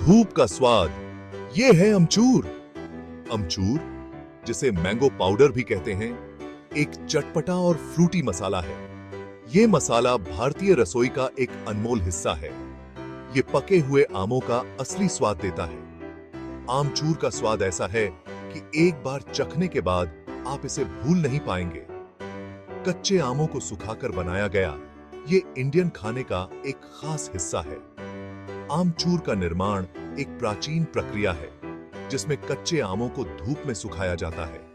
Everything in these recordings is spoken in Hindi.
धूप का स्वाद, ये है अमचूर। अमचूर, जिसे मैंगो पाउडर भी कहते हैं, एक चटपटा और फ्रूटी मसाला है। ये मसाला भारतीय रसोई का एक अनमोल हिस्सा है। ये पके हुए आमों का असली स्वाद देता है। आमचूर का स्वाद ऐसा है कि एक बार चखने के बाद आप इसे भूल नहीं पाएंगे। कच्चे आमों को सुखाकर बनाया गया ये इंडियन खाने का एक खास हिस्सा है। आमचूर का निर्माण एक प्राचीन प्रक्रिया है, जिसमें कच्चे आमों को धूप में सुखाया जाता है।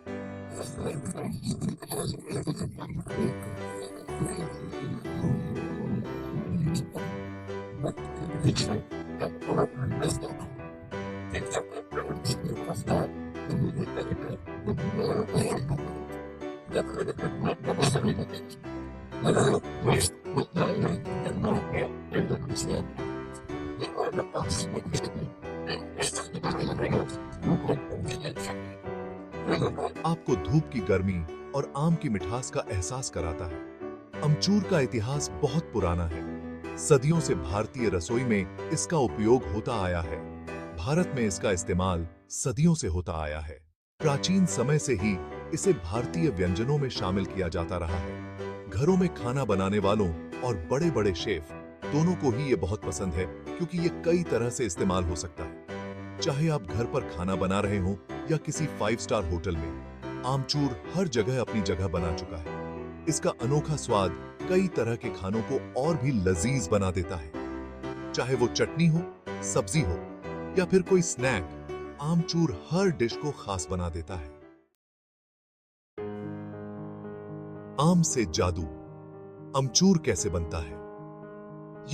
आपको धूप की गर्मी और आम की मिठास का एहसास कराता है। अमचूर का इतिहास बहुत पुराना है। सदियों से भारतीय रसोई में इसका उपयोग होता आया है। भारत में इसका इस्तेमाल सदियों से होता आया है। प्राचीन समय से ही इसे भारतीय व्यंजनों में शामिल किया जाता रहा है। घरों में खाना बनाने वालों और बड़े-बड़े शेफ दोनों को ही ये बहुत पसंद है, क्योंकि ये कई तरह से इस्तेमाल हो सकता है। चाहे आप घर पर खाना बना रहे हो या किसी 5 स्टार होटल में, आमचूर हर जगह अपनी जगह बना चुका है। इसका अनोखा स्वाद कई तरह के खानों को और भी लजीज बना देता है। चाहे वो चटनी हो, सब्जी हो या फिर कोई स्नैक, आमचूर हर डिश को खास बना देता है। आम से जादू, अमचूर कैसे बनता है?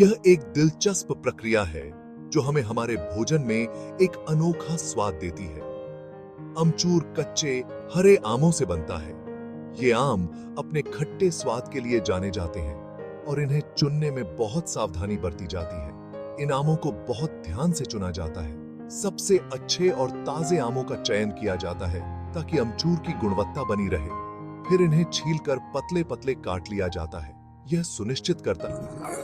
यह एक दिलचस्प प्रक्रिया है जो हमें हमारे भोजन में एक अनोखा स्वाद देती है। अमचूर कच्चे हरे आमों से बनता है। ये आम अपने खट्टे स्वाद के लिए जाने जाते हैं और इन्हें चुनने में बहुत सावधानी बरती जाती है। इन आमों को बहुत ध्यान से चुना जाता है। सबसे अच्छे और ताजे आमों का चयन किया जाता है ताकि अमचूर की गुणवत्ता बनी रहे। फिर इन्हें छीलकर पतले-पतले काट लिया जाता है। यह सुनिश्चित करता है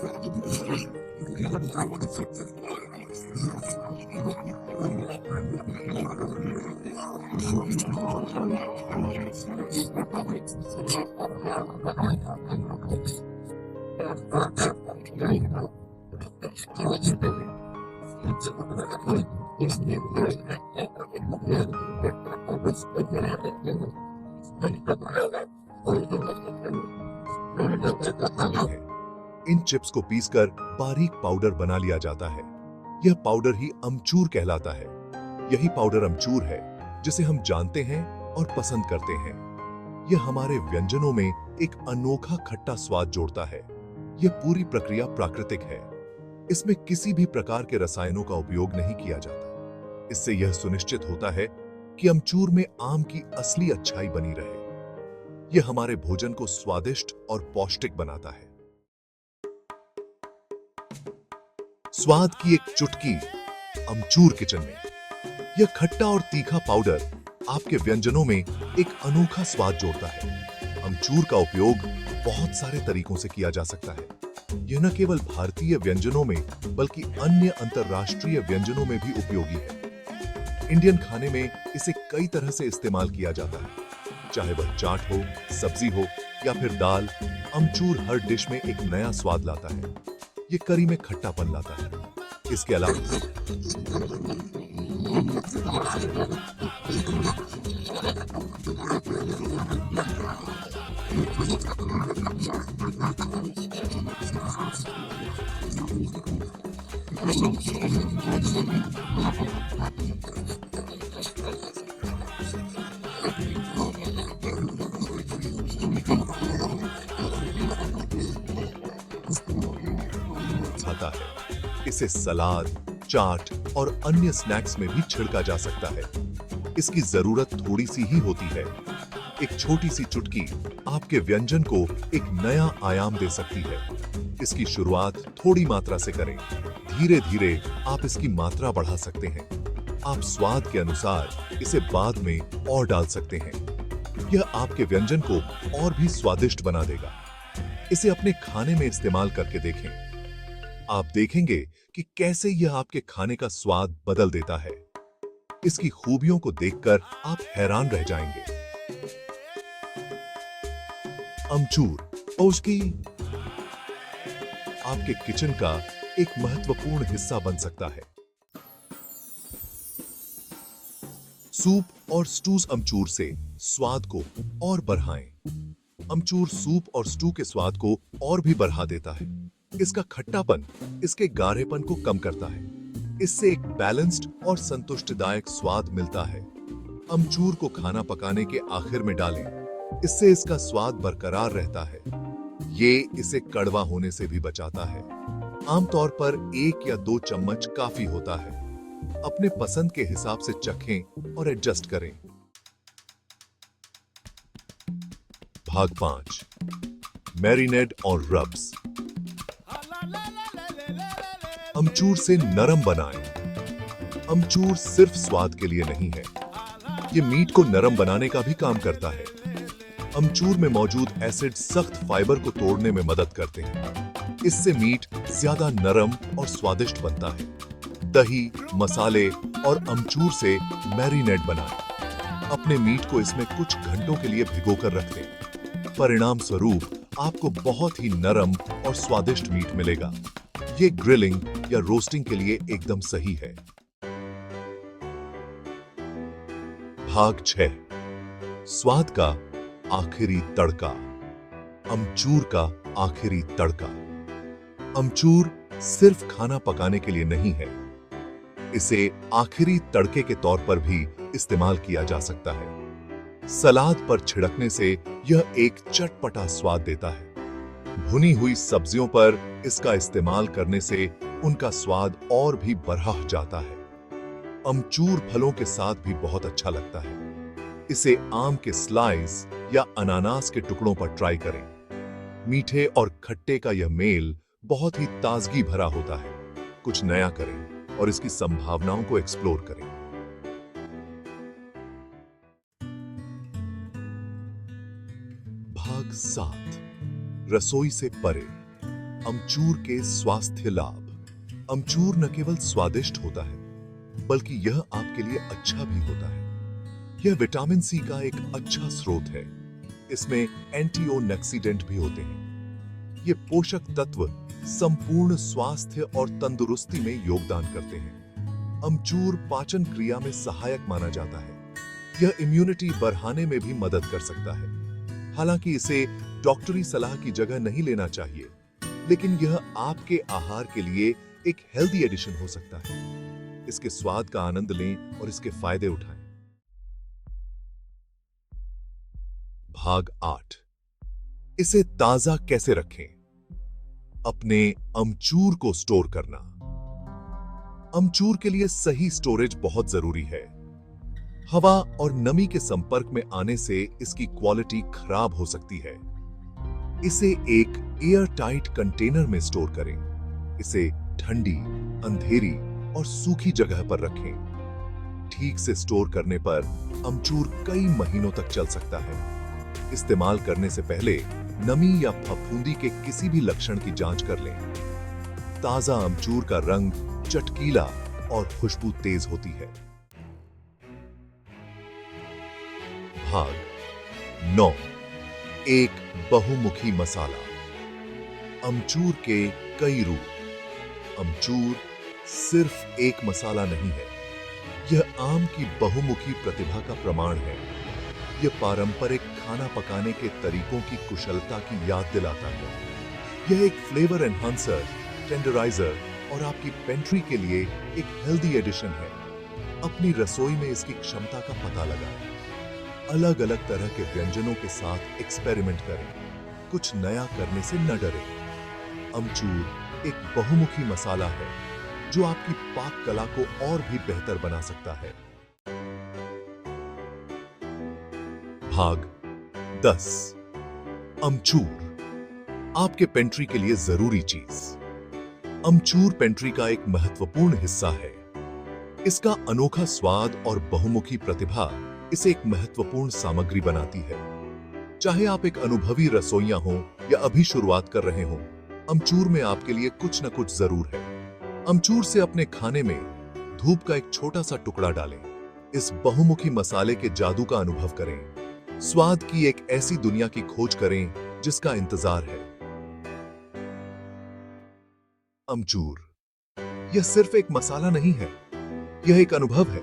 इन चिप्स को पीसकर बारीक पाउडर बना लिया जाता है। यह पाउडर ही अमचूर कहलाता है। यही पाउडर अमचूर है जिसे हम जानते हैं और पसंद करते हैं। यह हमारे व्यंजनों में एक अनोखा खट्टा स्वाद जोड़ता है। यह पूरी प्रक्रिया प्राकृतिक है। इसमें किसी भी प्रकार के रसायनों का उपयोग नहीं किया जाता। इससे यह सुनिश्चित होता है कि अमचूर में आम की असली अच्छाई बनी रहे। यह हमारे भोजन को स्वादिष्ट और पौष्टिक बनाता है। स्वाद की एक चुटकी अमचूर किचन में। यह खट्टा और तीखा पाउडर आपके व्यंजनों में एक अनोखा स्वाद जोड़ता है। अमचूर का उपयोग बहुत सारे तरीकों से किया जा सकता है। यह न केवल भारतीय व्यंजनों में बल्कि अन्य अंतर्राष्ट्रीय व्यंजनों में भी उपयोगी है। इंडियन खाने में इसे कई तरह से इस्तेमाल किया जाता है। चाहे वह चाट हो, सब्जी हो या फिर दाल, अमचूर हर डिश में एक नया स्वाद लाता है। ये करी में खट्टापन लाता है। इसके अलावा आता है। इसे सलाद, चाट और अन्य स्नैक्स में भी छिड़का जा सकता है। इसकी जरूरत थोड़ी सी ही होती है। एक छोटी सी चुटकी आपके व्यंजन को एक नया आयाम दे सकती है। इसकी शुरुआत थोड़ी मात्रा से करें। धीरे धीरे आप इसकी मात्रा बढ़ा सकते हैं। आप स्वाद के अनुसार इसे बाद में और डाल सकते हैं। यह आपके व्यंजन को और भी स्वादिष्ट बना देगा। इसे अपने खाने में इस्तेमाल करके देखें। आप देखेंगे कि कैसे यह आपके खाने का स्वाद बदल देता है। इसकी खूबियों को देखकर आप हैरान रह जाएंगे। अमचूर उसकी आपके किचन का एक महत्वपूर्ण हिस्सा बन सकता है। सूप और स्टूज अमचूर से स्वाद को और बढ़ाएं। अमचूर सूप और स्टू के स्वाद को और भी बढ़ा देता है। इसका खट्टापन इसके गाढ़ेपन को कम करता है। इससे एक बैलेंस्ड और संतुष्टिदायक स्वाद मिलता है। अमचूर को खाना पकाने के आखिर में डालें। इससे इसका स्वाद बरकरार रहता है। ये इसे कड़वा होने से भी बचाता है। आमतौर पर 1 या 2 चम्मच काफी होता है। अपने पसंद के हिसाब से चखें और एडजस्ट करें। भाग 5 मैरिनेड और रब्स। अमचूर से नरम बनाएं। अमचूर सिर्फ स्वाद के लिए नहीं है, ये मीट को नरम बनाने का भी काम करता है। अमचूर में मौजूद एसिड सख्त फाइबर को तोड़ने में मदद करते हैं। इससे मीट ज्यादा नरम और स्वादिष्ट बनता है। दही, मसाले और अमचूर से मैरिनेड बनाएं। अपने मीट को इसमें कुछ घंटों के लिए भिगोकर रख दें। परिणाम स्वरूप आपको बहुत ही नरम और स्वादिष्ट मीट मिलेगा। ये ग्रिलिंग या रोस्टिंग के लिए एकदम सही है। भाग 6 स्वाद का आखिरी तड़का। अमचूर का आखिरी तड़का। अमचूर सिर्फ खाना पकाने के लिए नहीं है, इसे आखिरी तड़के के तौर पर भी इस्तेमाल किया जा सकता है। सलाद पर छिड़कने से यह एक चटपटा स्वाद देता है। भुनी हुई सब्जियों पर इसका इस्तेमाल करने से उनका स्वाद और भी बढ़ा जाता है। अमचूर फलों के साथ भी बहुत अच्छा लगता है। इसे आम के स्लाइस या अनानास के टुकड़ों पर ट्राई करें। मीठे और खट्टे का यह मेल बहुत ही ताजगी भरा होता है। कुछ नया करें और इसकी संभावनाओं को एक्सप्लोर करें। भाग 7 रसोई से परे। अमचूर के स्वास्थ्य लाभ। अमचूर न केवल स्वादिष्ट होता है, बल्कि यह आपके लिए अच्छा भी होता है। यह विटामिन सी का एक अच्छा स्रोत है। इसमें एंटीऑक्सीडेंट भी होते हैं। ये पोषक तत्व संपूर्ण स्वास्थ्य और तंदुरुस्ती में योगदान करते हैं। अमचूर पाचन क्रिया में सहायक माना जाता है। यह इम्यूनिटी बढ़ाने में भी मदद कर सकता है। हालांकि इसे डॉक्टरी सलाह की जगह नहीं लेना चाहिए, लेकिन यह आपके आहार के लिए एक हेल्दी एडिशन हो सकता है। इसके स्वाद का आनंद लें और इसके फायदे उठाएं। भाग 8 इसे ताजा कैसे रखें। अपने अमचूर को स्टोर करना। अमचूर के लिए सही स्टोरेज बहुत जरूरी है। हवा और नमी के संपर्क में आने से इसकी क्वालिटी खराब हो सकती है। इसे एक एयर टाइट कंटेनर में स्टोर करें। इसे ठंडी, अंधेरी और सूखी जगह पर रखें। ठीक से स्टोर करने पर अमचूर कई महीनों तक चल सकता है। इस्तेमाल करने से पहले नमी या फफूंदी के किसी भी लक्षण की जांच कर लें। ताजा अमचूर का रंग चटकीला और खुशबू तेज होती है। भाग 9 एक बहुमुखी मसाला। अमचूर के कई रूप। अमचूर सिर्फ एक मसाला नहीं है, यह आम की बहुमुखी प्रतिभा का प्रमाण है। यह पारंपरिक खाना पकाने के तरीकों की कुशलता की याद दिलाता है। यह एक फ्लेवर एनहांसर, टेंडराइजर और आपकी पेंट्री के लिए एक हेल्दी एडिशन है। अपनी रसोई में इसकी क्षमता का पता लगाएं। अलग अलग तरह के व्यंजनों के साथ एक्सपेरिमेंट करें। कुछ नया करने से न डरें। अमचूर एक बहुमुखी मसाला है जो आपकी पाक कला को और भी बेहतर बना सकता है। भाग 10 अमचूर आपके पेंट्री के लिए जरूरी चीज। अमचूर पेंट्री का एक महत्वपूर्ण हिस्सा है। इसका अनोखा स्वाद और बहुमुखी प्रतिभा इसे एक महत्वपूर्ण सामग्री बनाती है। चाहे आप एक अनुभवी रसोइया हो या अभी शुरुआत कर रहे हो, अमचूर में आपके लिए कुछ न कुछ जरूर है। अमचूर से अपने खाने में धूप का एक छोटा सा टुकड़ा डालें। इस बहुमुखी मसाले के जादू का अनुभव करें। स्वाद की एक ऐसी दुनिया की खोज करें जिसका इंतजार है। अमचूर यह सिर्फ एक मसाला नहीं है, यह एक अनुभव है।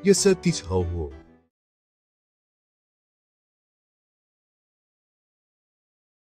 यह सत्य हो